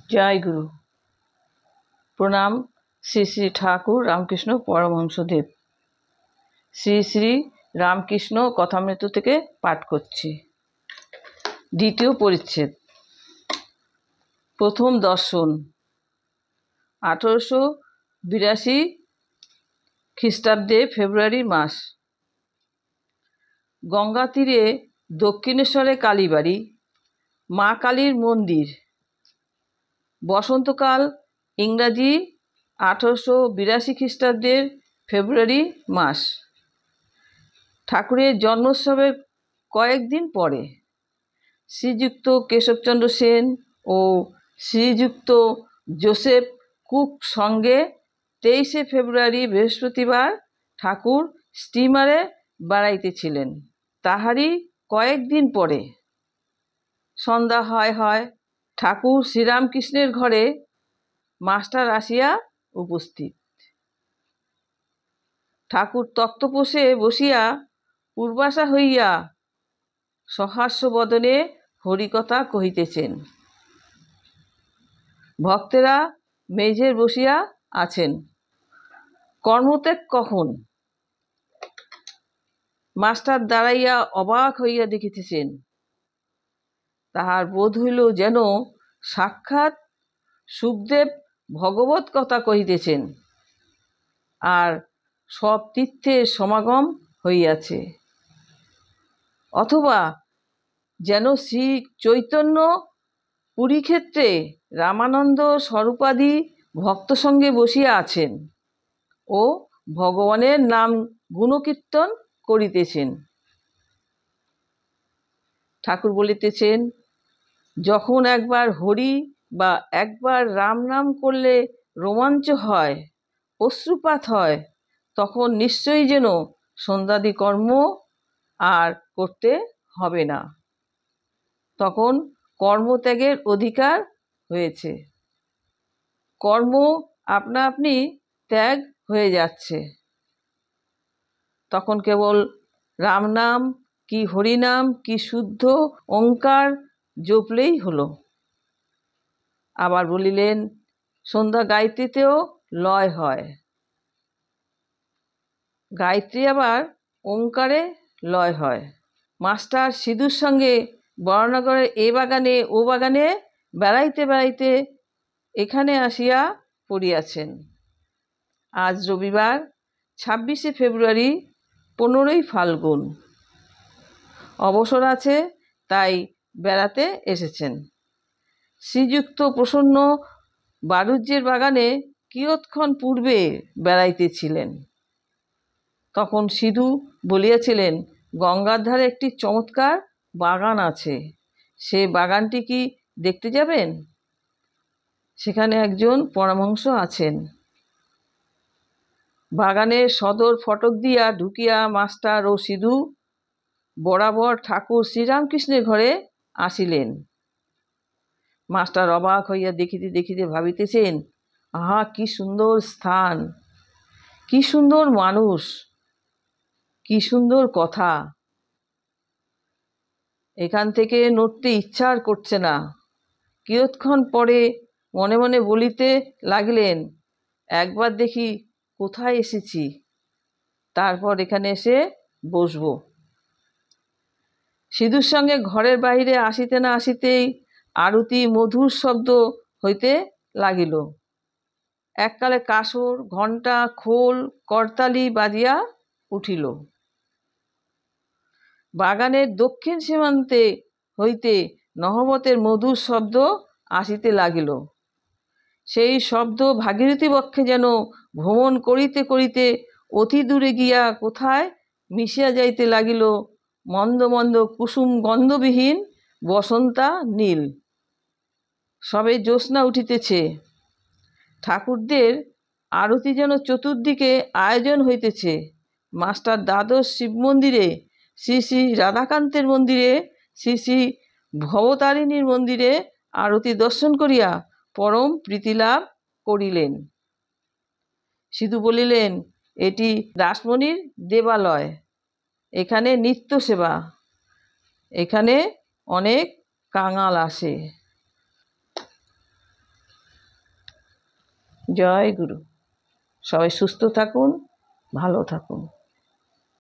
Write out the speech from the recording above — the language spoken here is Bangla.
জয় গুরু। প্রণাম শ্রী শ্রী ঠাকুর রামকৃষ্ণ পরমহংসদেব। শ্রী শ্রী রামকৃষ্ণ কথামৃত থেকে পাঠ করছি। দ্বিতীয় পরিচ্ছেদ। প্রথম দর্শন। 1882 খ্রিস্টাব্দে ফেব্রুয়ারি মাস। গঙ্গা তীরে দক্ষিণেশ্বরে কালীবাড়ি, মা কালীর মন্দির। বসন্তকাল, ইংরাজি 1882 খ্রিস্টাব্দের ফেব্রুয়ারি মাস। ঠাকুরের জন্মোৎসবের কয়েকদিন পরে শ্রীযুক্ত কেশবচন্দ্র সেন ও শ্রীযুক্ত জোসেফ কুক সঙ্গে 23শে ফেব্রুয়ারি বৃহস্পতিবার ঠাকুর স্টিমারে বেড়াইতেছিলেন। তাহারই কয়েকদিন পরে সন্ধ্যা হয় ঠাকুর শ্রীরামকৃষ্ণের ঘরে মাস্টার আসিয়া উপস্থিত। ঠাকুর তক্তপোষে বসিয়া পূর্বাশা হইয়া সহাস্য বদনে হরিকথা কহিতেছেন। ভক্তেরা মেঝে বসিয়া আছেন। কর্মত্যাগ কখন? মাস্টার দাঁড়াইয়া অবাক হইয়া দেখিতেছেন। তাহার বোধ হইল যেন সাক্ষাৎ সুখদেব ভগবত কথা কহিতেছেন, আর সব তীর্থের সমাগম হইয়াছে। অথবা যেন শ্রী চৈতন্য পুরীক্ষেত্রে রামানন্দ স্বরূপাদি ভক্ত সঙ্গে বসিয়া আছেন ও ভগবানের নাম গুণকীর্তন করিতেছেন। ঠাকুর বলিতেছেন, যখন একবার হরি বা একবার রাম নাম করলে রোমাঞ্চ হয়, অশ্রুপাত হয়, তখন নিশ্চয়ই যেন সন্ধ্যাদি কর্ম আর করতে হবে না। তখন কর্মত্যাগের অধিকার হয়েছে। কর্ম আপনা আপনি ত্যাগ হয়ে যাচ্ছে। তখন কেবল রাম নাম কি হরিনাম কি শুদ্ধ ওঙ্কার জপলেই হলো। আবার বলিলেন, সন্ধ্যা গায়ত্রীতেও লয় হয়। গায়ত্রী আবার ওঙ্কারে লয় হয়। মাস্টার সিধুর সঙ্গে বরানগরের এ বাগানে ও বাগানে বেড়াইতে বেড়াইতে এখানে আসিয়া পড়িয়াছেন। আজ রবিবার 26শে ফেব্রুয়ারি, 15ই ফাল্গুন। অবসর আছে, তাই বেড়াতে এসেছেন। শ্রীযুক্ত প্রসন্ন বারুজ্যের বাগানে কিয়ৎক্ষণ পূর্বে বেড়াইতেছিলেন। তখন সিধু বলিয়াছিলেন, গঙ্গার ধারে একটি চমৎকার বাগান আছে, সে বাগানটি কি দেখতে যাবেন? সেখানে একজন পরমহংস আছেন। বাগানের সদর ফটক দিয়া ঢুকিয়া মাস্টার ও সিধু বরাবর ঠাকুর শ্রীরামকৃষ্ণের ঘরে আসিলেন। মাস্টার অবাক হইয়া দেখিতে দেখিতে ভাবিতেছেন, আহা, কি সুন্দর স্থান, কি সুন্দর মানুষ, কি সুন্দর কথা। এখান থেকে নড়তে ইচ্ছা আর করছে না। কিয়ৎক্ষণ পরে মনে মনে বলিতে লাগিলেন, একবার দেখি কোথায় এসেছি, তারপর এখানে এসে বসব। সিধুর সঙ্গে ঘরের বাহিরে আসিতে না আসিতেই আরতি মধুর শব্দ হইতে লাগিল। এককালে কাসর, ঘণ্টা, খোল, করতালি বাজিয়া উঠিল। বাগানের দক্ষিণ সীমান্তে হইতে নহবতের মধুর শব্দ আসিতে লাগিল। সেই শব্দ ভাগীরথী বক্ষে যেন ভ্রমণ করিতে করিতে অতি দূরে গিয়া কোথায় মিশিয়া যাইতে লাগিল মন্দ মন্দ কুসুম গন্ধবিহীন বসন্তা নীল। সবে জ্যোৎস্না উঠিতেছে। ঠাকুরদের আরতি যেন চতুর্দিকে আয়োজন হইতেছে। মাস্টার দ্বাদশ শিব মন্দিরে, শ্রী শ্রী রাধাকান্তের মন্দিরে, শ্রী শ্রী ভবতারিণীর মন্দিরে আরতি দর্শন করিয়া পরম প্রীতিলাভ করিলেন। সিধু বলিলেন, এটি রাসমণির দেবালয়, এখানে নিত্য সেবা, এখানে অনেক কাঙাল আসে। জয় গুরু। সবাই সুস্থ থাকুন, ভালো থাকুন।